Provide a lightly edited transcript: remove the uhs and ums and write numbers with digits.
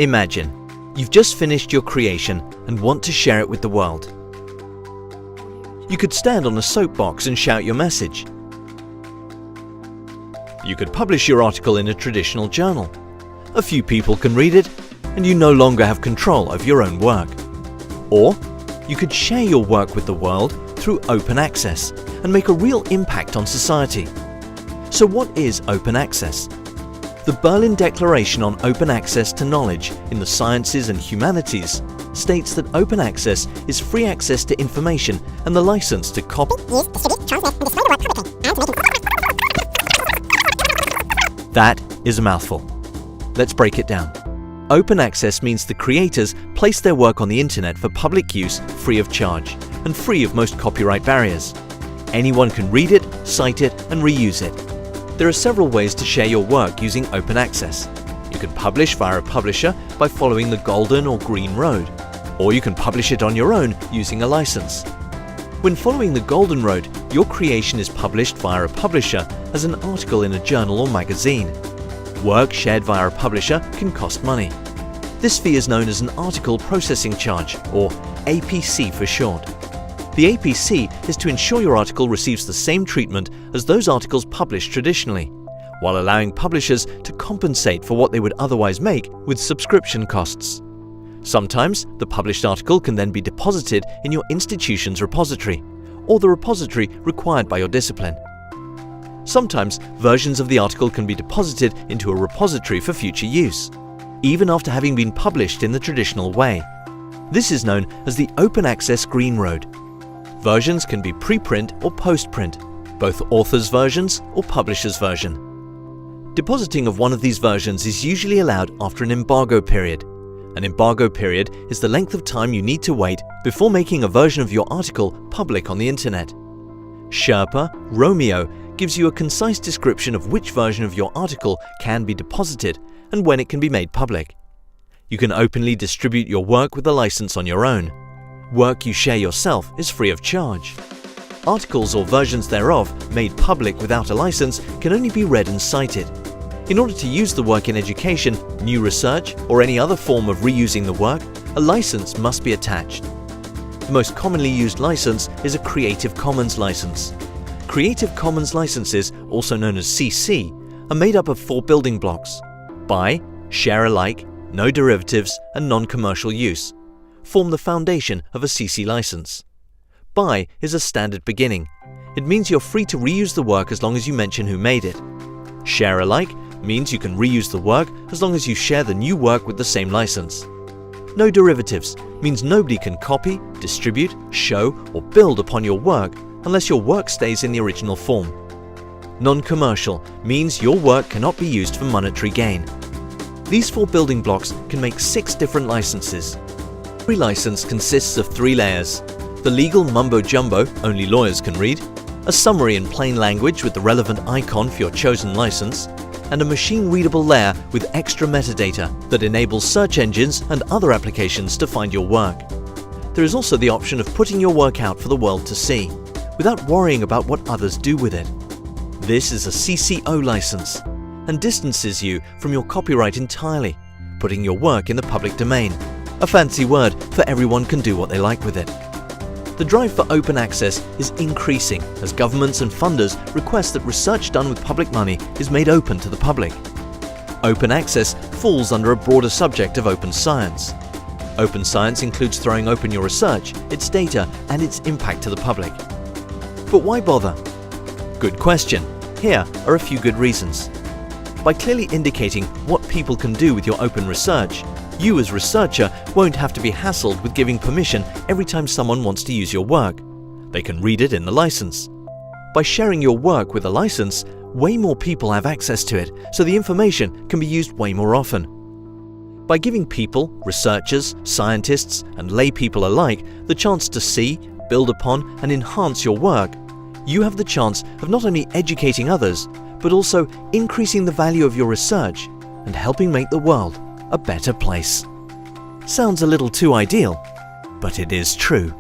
Imagine, you've just finished your creation and want to share it with the world. You could stand on a soapbox and shout your message. You could publish your article in a traditional journal. A few people can read it, and you no longer have control of your own work. Or you could share your work with the world through open access and make a real impact on society. So what is open access? The Berlin Declaration on Open Access to Knowledge in the Sciences and Humanities states that open access is free access to information and the license to copy, use, distribute, transmit, and display the work publicly, and to make That is a mouthful. Let's break it down. Open access means the creators place their work on the internet for public use free of charge and free of most copyright barriers. Anyone can read it, cite it, and reuse it. There are several ways to share your work using open access. You can publish via a publisher by following the golden or green road, or you can publish it on your own using a license. When following the golden road, your creation is published via a publisher as an article in a journal or magazine. Work shared via a publisher can cost money. This fee is known as an article processing charge, or APC for short. The APC is to ensure your article receives the same treatment as those articles published traditionally, while allowing publishers to compensate for what they would otherwise make with subscription costs. Sometimes, the published article can then be deposited in your institution's repository, or the repository required by your discipline. Sometimes, versions of the article can be deposited into a repository for future use, even after having been published in the traditional way. This is known as the Open Access Green Road. Versions can be preprint or postprint, both author's versions or publisher's version. Depositing of one of these versions is usually allowed after an embargo period. An embargo period is the length of time you need to wait before making a version of your article public on the internet. Sherpa Romeo gives you a concise description of which version of your article can be deposited and when it can be made public. You can openly distribute your work with a license on your own. Work you share yourself is free of charge. Articles or versions thereof made public without a license can only be read and cited. In order to use the work in education, new research, or any other form of reusing the work, a license must be attached. The most commonly used license is a Creative Commons license. Creative Commons licenses, also known as CC, are made up of 4 building blocks: buy, share alike, no derivatives, and non-commercial use form the foundation of a CC license. Buy is a standard beginning. It means you're free to reuse the work as long as you mention who made it. Share alike means you can reuse the work as long as you share the new work with the same license. No derivatives means nobody can copy, distribute, show, or build upon your work unless your work stays in the original form. Non-commercial means your work cannot be used for monetary gain. These 4 building blocks can make 6 different licenses. Every license consists of 3 layers: the legal mumbo-jumbo only lawyers can read, a summary in plain language with the relevant icon for your chosen license, and a machine-readable layer with extra metadata that enables search engines and other applications to find your work. There is also the option of putting your work out for the world to see, without worrying about what others do with it. This is a CC0 license, and distances you from your copyright entirely, putting your work in the public domain. A fancy word for everyone can do what they like with it. The drive for open access is increasing as governments and funders request that research done with public money is made open to the public. Open access falls under a broader subject of open science. Open science includes throwing open your research, its data, and its impact to the public. But why bother? Good question. Here are a few good reasons. By clearly indicating what people can do with your open research, you as researcher won't have to be hassled with giving permission every time someone wants to use your work. They can read it in the license. By sharing your work with a license, way more people have access to it, so the information can be used way more often. By giving people, researchers, scientists, and lay people alike the chance to see, build upon, and enhance your work, you have the chance of not only educating others, but also increasing the value of your research and helping make the world a better place. Sounds a little too ideal, but it is true.